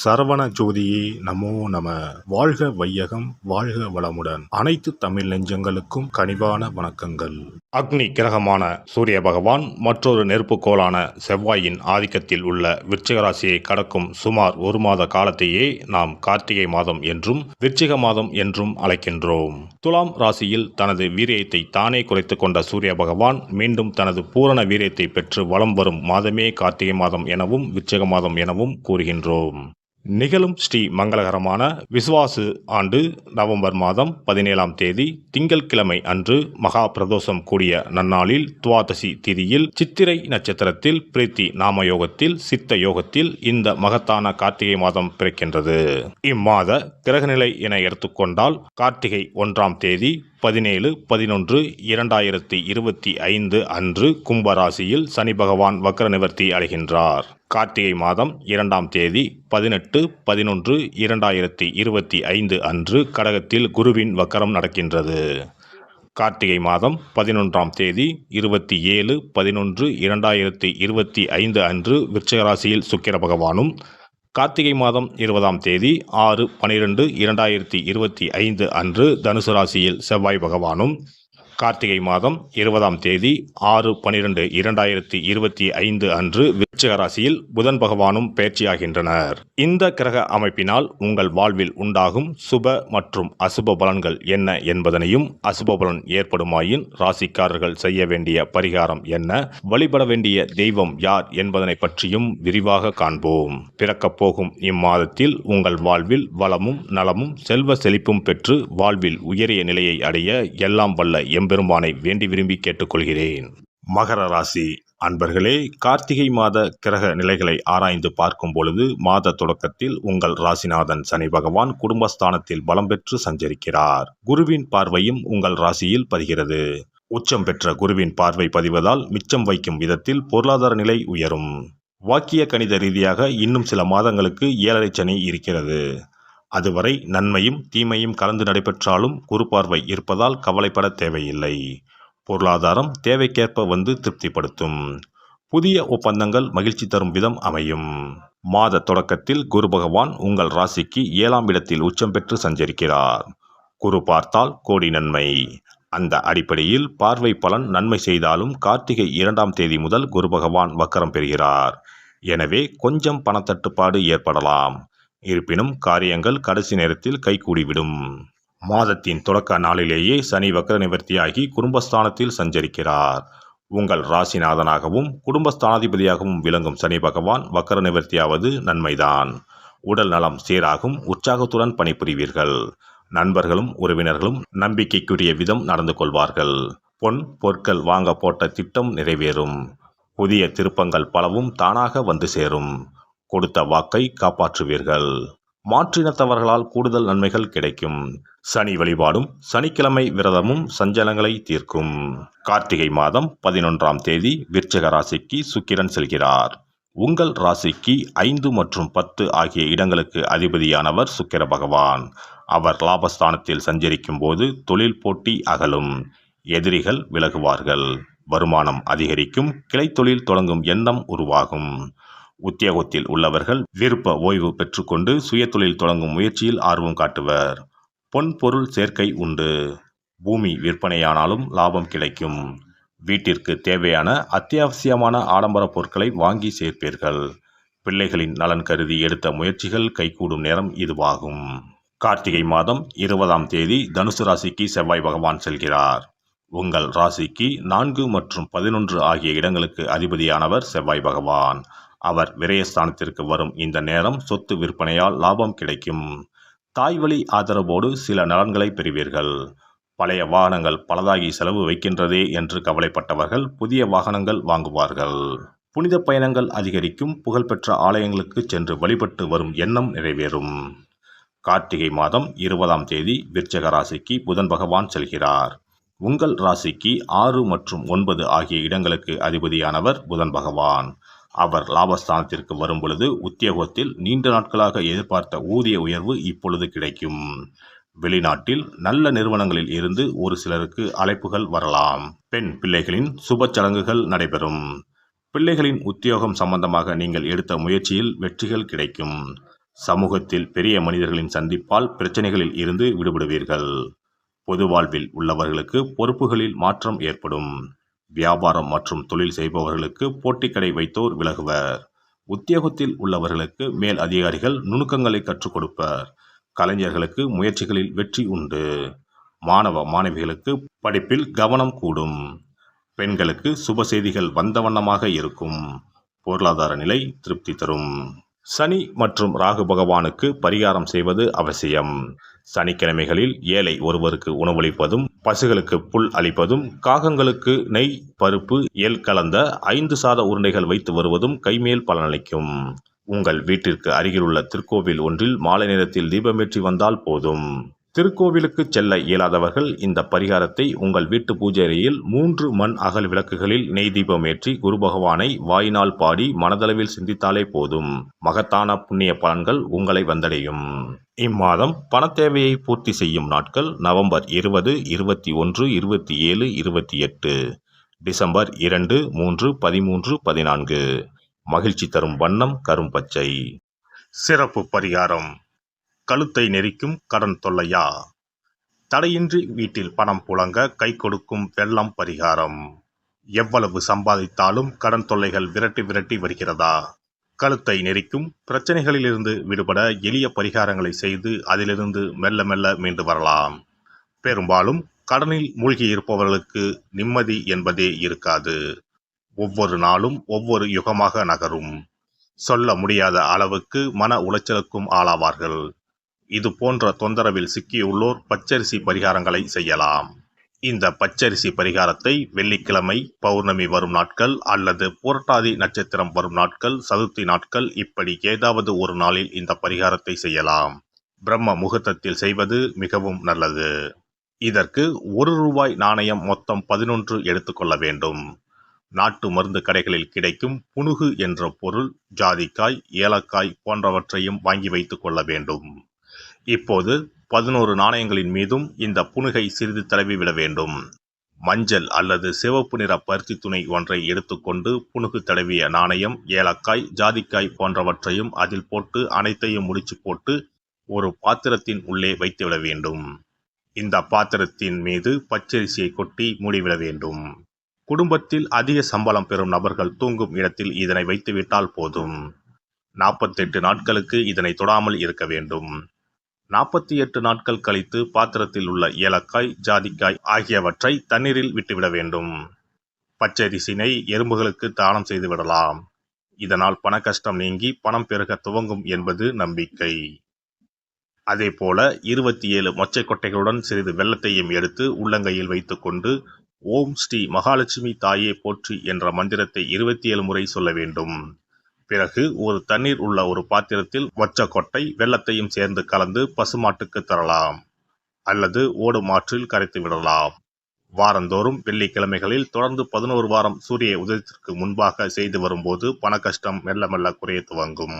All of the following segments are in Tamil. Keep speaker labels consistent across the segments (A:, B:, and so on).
A: சரவண ஜோதியே நமோ நம. வாழ்க வையகம், வாழ்க வளமுடன். அனைத்து தமிழ் நெஞ்சங்களுக்கும் கனிவான வணக்கங்கள். அக்னி கிரகமான சூரிய பகவான் மற்றொரு நெருப்புக்கோளான செவ்வாயின் ஆதிக்கத்தில் உள்ள விருச்சிக ராசியை கடக்கும் சுமார் ஒரு மாத காலத்தையே நாம் கார்த்திகை மாதம் என்றும் விருச்சிக மாதம் என்றும் அழைக்கின்றோம். துலாம் ராசியில் தனது வீரியத்தை தானே குறைத்து கொண்ட சூரிய பகவான் மீண்டும் தனது பூரண வீரியத்தை பெற்று வலம் வரும் மாதமே கார்த்திகை மாதம் எனவும் விருச்சிக மாதம் எனவும் கூறுகின்றோம். நிகழும் ஸ்ரீ மங்களகரமான விசுவாசு ஆண்டு நவம்பர் மாதம் 17ஆம் தேதி திங்கட்கிழமை அன்று மகா பிரதோஷம் கூடிய நன்னாளில் துவாதசி திதியில் சித்திரை நட்சத்திரத்தில் பிரீத்தி நாம யோகத்தில் சித்த யோகத்தில் இந்த மகத்தான கார்த்திகை மாதம் பிறக்கின்றது. இம்மாத கிரகநிலை என எடுத்துக்கொண்டால் கார்த்திகை 1ஆம் தேதி 17/11/2025 அன்று கும்பராசியில் சனி பகவான் வக்ர நிவர்த்தி அடைகின்றார். கார்த்திகை மாதம் 2ஆம் தேதி 18/11/2025 அன்று கடகத்தில் குருவின் வக்கரம் நடக்கின்றது. கார்த்திகை மாதம் 11ஆம் தேதி 27/11/2025 அன்று விருச்சிக ராசியில் சுக்கிர பகவானும், கார்த்திகை மாதம் 20ஆம் தேதி 6/12/2025 அன்று தனுசு ராசியில் செவ்வாய் பகவானும், கார்த்திகை மாதம் 20ஆம் தேதி 6/12/2025 அன்று விருச்சிக ராசியில் புதன் பகவானும் பயிற்சியாகின்றனர். இந்த கிரக அமைப்பினால் உங்கள் வாழ்வில் உண்டாகும் சுப மற்றும் அசுப பலன்கள் என்ன என்பதனையும், அசுப பலன் ஏற்படுமாயின் ராசிக்காரர்கள் செய்ய வேண்டிய பரிகாரம் என்ன, வழிபட வேண்டிய தெய்வம் யார் என்பதனை பற்றியும் விரிவாக காண்போம். பிறக்கப் போகும் இம்மாதத்தில் உங்கள் வாழ்வில் வளமும் நலமும் செல்வ செழிப்பும் பெற்று வாழ்வில் உயரிய நிலையை அடைய எல்லாம் வல்ல எம்பெருமானை வேண்டி விரும்பி கேட்டுக்கொள்கிறேன். மகர ராசி அன்பர்களே, கார்த்திகை மாத கிரக நிலைகளை ஆராய்ந்து பார்க்கும் பொழுது மாத தொடக்கத்தில் உங்கள் ராசிநாதன் சனி பகவான் குடும்பஸ்தானத்தில் பலம் பெற்று சஞ்சரிக்கிறார். குருவின் பார்வையும் உங்கள் ராசியில் பதிகிறது. உச்சம் பெற்ற குருவின் பார்வை பதிவதால் மிச்சம் வைக்கும் விதத்தில் பொருளாதார நிலை உயரும். வாக்கிய கணித ரீதியாக இன்னும் சில மாதங்களுக்கு 7.5 சனி இருக்கிறது. அதுவரை நன்மையும் தீமையும் கலந்து நடைபெற்றாலும் குரு பார்வை இருப்பதால் கவலைப்பட தேவையில்லை. பொருளாதாரம் தேவைக்கேற்ப வந்து திருப்திப்படுத்தும். புதிய ஒப்பந்தங்கள் மகிழ்ச்சி தரும் விதம் அமையும். மாத தொடக்கத்தில் குரு பகவான் உங்கள் ராசிக்கு 7ஆம் இடத்தில் உச்சம் பெற்று சஞ்சரிக்கிறார். குரு பார்த்தால் கோடி நன்மை. அந்த அடிப்படையில் பார்வை பலன் நன்மை செய்தாலும் கார்த்திகை 2ஆம் தேதி முதல் குரு பகவான் வக்கரம் பெறுகிறார். எனவே கொஞ்சம் பணத்தட்டுப்பாடு ஏற்படலாம். இருப்பினும் காரியங்கள் கடைசி நேரத்தில் கைகூடிவிடும். மாதத்தின் தொடக்க நாளிலேயே சனி வக்ர நிவர்த்தியாகி குடும்பஸ்தானத்தில் சஞ்சரிக்கிறார். உங்கள் ராசிநாதனாகவும் குடும்பஸ்தானாதிபதியாகவும் விளங்கும் சனி பகவான் வக்ர நிவர்த்தியாவது நன்மைதான். உடல் நலம் சீராகும். உற்சாகத்துடன் பணிபுரிவீர்கள். நண்பர்களும் உறவினர்களும் நம்பிக்கைக்குரிய விதம் நடந்து கொள்வார்கள். பொன் பொருட்கள் வாங்க போட்ட திட்டம் நிறைவேறும். புதிய திருப்பங்கள் பலவும் தானாக வந்து சேரும். கொடுத்த வாக்கை காப்பாற்றுவீர்கள். மாற்றினத்தவர்களால் கூடுதல் நன்மைகள் கிடைக்கும். சனி வழிபாடும் சனிக்கிழமை விரதமும் சஞ்சலங்களை தீர்க்கும். கார்த்திகை மாதம் 11ஆம் தேதி விருச்சிக ராசிக்கு சுக்கிரன் செல்கிறார். உங்கள் ராசிக்கு 5 மற்றும் 10 ஆகிய இடங்களுக்கு அதிபதியானவர் சுக்கிர பகவான். அவர் லாபஸ்தானத்தில் சஞ்சரிக்கும் போது தொழில் போட்டி அகலும். எதிரிகள் விலகுவார்கள். வருமானம் அதிகரிக்கும். கிளை தொழில் தொடங்கும் எண்ணம் உருவாகும். உத்தியோகத்தில் உள்ளவர்கள் விருப்ப ஓய்வு பெற்றுக்கொண்டு சுயதொழில் தொடங்கும் முயற்சியில் ஆர்வம் காட்டுவர். பொன் பொருள் சேர்க்கை உண்டு. பூமி விற்பனையானாலும் லாபம் கிடைக்கும். வீட்டிற்கு தேவையான அத்தியாவசியமான ஆடம்பர பொருட்களை வாங்கி சேர்ப்பீர்கள். பிள்ளைகளின் நலன் கருதி எடுத்த முயற்சிகள் கைகூடும் நேரம் இதுவாகும். கார்த்திகை மாதம் 20ஆம் தேதி தனுசு ராசிக்கு செவ்வாய் பகவான் செல்கிறார். உங்கள் ராசிக்கு 4 மற்றும் 11 ஆகிய இடங்களுக்கு அதிபதியானவர் செவ்வாய் பகவான். அவர் விரயஸ்தானத்திற்கு வரும் இந்த நேரம் சொத்து விற்பனையால் லாபம் கிடைக்கும். தாய் வழி ஆதரவோடு சில நலன்களை பெறுவீர்கள். பழைய வாகனங்கள் பலதாகி செலவு வைக்கின்றதே என்று கவலைப்பட்டவர்கள் புதிய வாகனங்கள் வாங்குவார்கள். புனித பயணங்கள் அதிகரிக்கும். புகழ்பெற்ற ஆலயங்களுக்கு சென்று வழிபட்டு வரும் எண்ணம் நிறைவேறும். கார்த்திகை மாதம் 20ஆம் தேதி விருச்சிக ராசிக்கு புதன் பகவான் செல்கிறார். உங்கள் ராசிக்கு 6 மற்றும் 9 ஆகிய இடங்களுக்கு அதிபதியானவர் புதன் பகவான். அவர் லாபஸ்தானத்திற்கு வரும் பொழுது உத்தியோகத்தில் நீண்ட நாட்களாக எதிர்பார்த்த ஊதிய உயர்வு இப்பொழுது கிடைக்கும். வெளிநாட்டில் நல்ல நிறுவனங்களில் இருந்து ஒரு சிலருக்கு அழைப்புகள் வரலாம். பெண் பிள்ளைகளின் சுப சடங்குகள் நடைபெறும். பிள்ளைகளின் உத்தியோகம் சம்பந்தமாக நீங்கள் எடுத்த முயற்சியில் வெற்றிகள் கிடைக்கும். சமூகத்தில் பெரிய மனிதர்களின் சந்திப்பால் பிரச்சனைகளில் இருந்து விடுபடுவீர்கள். பொது வாழ்வில் உள்ளவர்களுக்கு பொறுப்புகளில் மாற்றம் ஏற்படும். வியாபாரம் மற்றும் தொழில் செய்பவர்களுக்கு போட்டிக்கடை வைத்தோர் விலகுவர். உத்தியோகத்தில் உள்ளவர்களுக்கு மேல் அதிகாரிகள் நுணுக்கங்களை கற்றுக் கொடுப்பர். கலைஞர்களுக்கு முயற்சிகளில் வெற்றி உண்டு. மாணவ மாணவிகளுக்கு படிப்பில் கவனம் கூடும். பெண்களுக்கு சுப செய்திகள் வந்த வண்ணமாக இருக்கும். பொருளாதார நிலை திருப்தி தரும். சனி மற்றும் ராகு பகவானுக்கு பரிகாரம் செய்வது அவசியம். சனிக்கிழமைகளில் ஏழை ஒருவருக்கு உணவளிப்பதும், பசுகளுக்கு புல் அளிப்பதும், காகங்களுக்கு நெய், பருப்பு, எள் கலந்த 5 சாத உருண்டைகள் வைத்து வருவதும் கைமேல் பலனளிக்கும். உங்கள் வீட்டிற்கு அருகிலுள்ள திருக்கோவில் ஒன்றில் மாலை நேரத்தில் தீபமேற்றி வந்தால் போதும். திருக்கோவிலுக்கு செல்ல இயலாதவர்கள் இந்த பரிகாரத்தை உங்கள் வீட்டு பூஜை அறையில் 3 மண் அகல் விளக்குகளில் நெய் தீபம் ஏற்றி குரு பகவானை வாயினால் பாடி மனதளவில் சிந்தித்தாலே போதும். மகத்தான புண்ணிய பலன்கள் உங்களை வந்தடையும். இம்மாதம் பணத்தேவையை பூர்த்தி செய்யும் நாட்கள் நவம்பர் 20, 21, 27, 28, டிசம்பர் 2, 3, 13, 14. மகிழ்ச்சி தரும் வண்ணம் கரும்பச்சை. சிறப்பு பரிகாரம். கழுத்தை நெரிக்கும் கடன் தொல்லையா? தடையின்றி வீட்டில் பணம் புழங்க கை கொடுக்கும் வெள்ளம் பரிகாரம். எவ்வளவு சம்பாதித்தாலும் கடன் தொல்லைகள் விரட்டி வருகிறதா? கழுத்தை நெரிக்கும் பிரச்சனைகளிலிருந்து விடுபட எளிய பரிகாரங்களை செய்து அதிலிருந்து மெல்ல மெல்ல மீண்டு வரலாம். பெரும்பாலும் கடனில் மூழ்கி இருப்பவர்களுக்கு நிம்மதி என்பதே இருக்காது. ஒவ்வொரு நாளும் ஒவ்வொரு யுகமாக நகரும். சொல்ல முடியாத அளவுக்கு மன உளைச்சலுக்கும் ஆளாவார்கள். இது போன்ற தொந்தரவில் சிக்கியுள்ளோர் பச்சரிசி பரிகாரங்களை செய்யலாம். இந்த பச்சரிசி பரிகாரத்தை வெள்ளிக்கிழமை, பௌர்ணமி வரும் நாட்கள் அல்லது புரட்டாதி நட்சத்திரம் வரும் நாட்கள், சதுர்த்தி நாட்கள் இப்படி ஏதாவது ஒரு நாளில் இந்த பரிகாரத்தை செய்யலாம். பிரம்ம முகூர்த்தத்தில் செய்வது மிகவும் நல்லது. இதற்கு ₹1 நாணயம் மொத்தம் 11 எடுத்துக்கொள்ள வேண்டும். நாட்டு மருந்து கடைகளில் கிடைக்கும் புனுகு என்ற பொருள், ஜாதிக்காய், ஏலக்காய் போன்றவற்றையும் வாங்கி வைத்துக் கொள்ள வேண்டும். இப்போது 11 நாணயங்களின் மீதும் இந்த புனுகை சிறிது தடவி விட வேண்டும். மஞ்சள் அல்லது சிவப்பு நிற பருத்தி துணி ஒன்றை எடுத்துக்கொண்டு புனுகு தடவிய நாணயம், ஏலக்காய், ஜாதிக்காய் போன்றவற்றையும் அதில் போட்டு அனைத்தையும் முடிச்சு போட்டு ஒரு பாத்திரத்தின் உள்ளே வைத்துவிட வேண்டும். இந்த பாத்திரத்தின் மீது பச்சரிசியை கொட்டி மூடிவிட வேண்டும். குடும்பத்தில் அதிக சம்பளம் பெறும் நபர்கள் தூங்கும் இடத்தில் இதனை வைத்துவிட்டால் போதும். 48 நாட்களுக்கு இதனை தொடாமல் இருக்க வேண்டும். 48 நாட்கள் கழித்து பாத்திரத்தில் உள்ள ஏலக்காய், ஜாதிக்காய் ஆகியவற்றை தண்ணீரில் விட்டுவிட வேண்டும். பச்சரிசினை எறும்புகளுக்கு தானம் செய்து விடலாம். இதனால் பண கஷ்டம் நீங்கி பணம் பெருக துவங்கும் என்பது நம்பிக்கை. அதேபோல 27 மொச்சைக்கொட்டைகளுடன் சிறிது வெல்லத்தையும் எடுத்து உள்ளங்கையில் வைத்துக்கொண்டு ஓம் ஸ்ரீ மகாலட்சுமி தாயே போற்றி என்ற மந்திரத்தை 27 முறை சொல்ல வேண்டும். பிறகு ஒரு தண்ணீர் உள்ள ஒரு பாத்திரத்தில் மொச்சக்கொட்டை, வெல்லத்தையும் சேர்ந்து கலந்து பசுமாட்டுக்கு தரலாம் அல்லது ஓடும் ஆற்றில் கரைத்து விடலாம். வாரந்தோறும் வெள்ளிக்கிழமைகளில் தொடர்ந்து 11 வாரம் சூரிய உதயத்திற்கு முன்பாக செய்து வரும்போது பண கஷ்டம் மெல்ல மெல்ல குறைய துவங்கும்.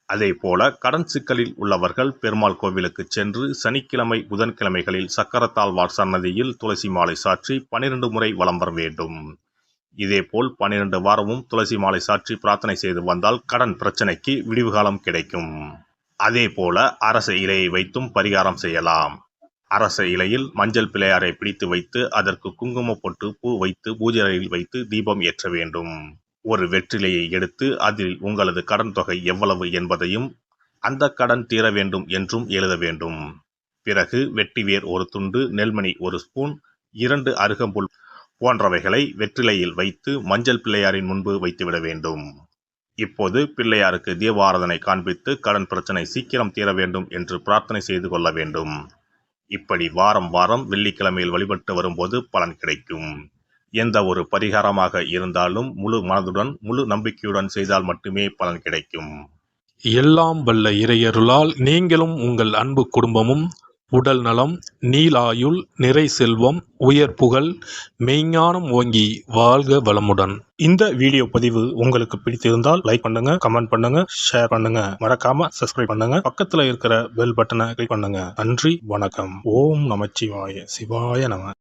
A: அதே போல கடன் சிக்கலில் உள்ளவர்கள் பெருமாள் கோவிலுக்கு சென்று சனிக்கிழமை, புதன்கிழமைகளில் சக்கரத்தாழ்வார் சன்னதியில் துளசி மாலை சாற்றி 12 முறை வலம் வர வேண்டும். இதேபோல் 12 வாரமும் துளசி மாலை சாற்றி பிரார்த்தனை செய்து வந்தால் கடன் பிரச்சனைக்கு விடிவு காலம் கிடைக்கும். அதே போல அரச இலையை வைத்தும் பரிகாரம் செய்யலாம். அரச இலையில் மஞ்சள் பிள்ளையாரை பிடித்து வைத்து அதற்கு குங்கும பொட்டு, பூ வைத்து பூஜை அறையில் வைத்து தீபம் ஏற்ற வேண்டும். ஒரு வெற்றிலையை எடுத்து அதில் உங்களது கடன் தொகை எவ்வளவு என்பதையும் அந்த கடன் தீர வேண்டும் என்றும் எழுத வேண்டும். பிறகு வெட்டிவேர் ஒரு துண்டு, நெல்மணி 1 ஸ்பூன், 2 அருகம்புல் போன்றவைகளை வெற்றிலையில் வைத்து மஞ்சள் பிள்ளையாரின் முன்பு வைத்துவிட வேண்டும். இப்போது பிள்ளையாருக்கு தீபாராதனை காண்பித்து கடன் பிரச்சனை சீக்கிரம் தீர வேண்டும் என்று பிரார்த்தனை செய்து கொள்ள வேண்டும். இப்படி வாரம் வாரம் வெள்ளிக்கிழமையில் வழிபட்டு வரும்போது பலன் கிடைக்கும். எந்த ஒரு பரிகாரமாக இருந்தாலும் முழு மனதுடன், முழு நம்பிக்கையுடன் செய்தால் மட்டுமே பலன் கிடைக்கும்.
B: எல்லாம் வல்ல இறையருளால் நீங்களும் உங்கள் அன்பு குடும்பமும் உடல் நலம், நீலாயுள், நிறை செல்வம், உயர் புகழ், மெய்ஞானம் ஓங்கி வாழ்க வளமுடன்.
C: இந்த வீடியோ பதிவு உங்களுக்கு பிடித்திருந்தால் லைக் பண்ணுங்க, கமெண்ட் பண்ணுங்க, ஷேர் பண்ணுங்க, மறக்காம சப்ஸ்கிரைப் பண்ணுங்க, பக்கத்துல இருக்கிற பெல் பட்டனை கிளிக் பண்ணுங்க. நன்றி, வணக்கம். ஓம் நமச்சிவாய. சிவாய நம.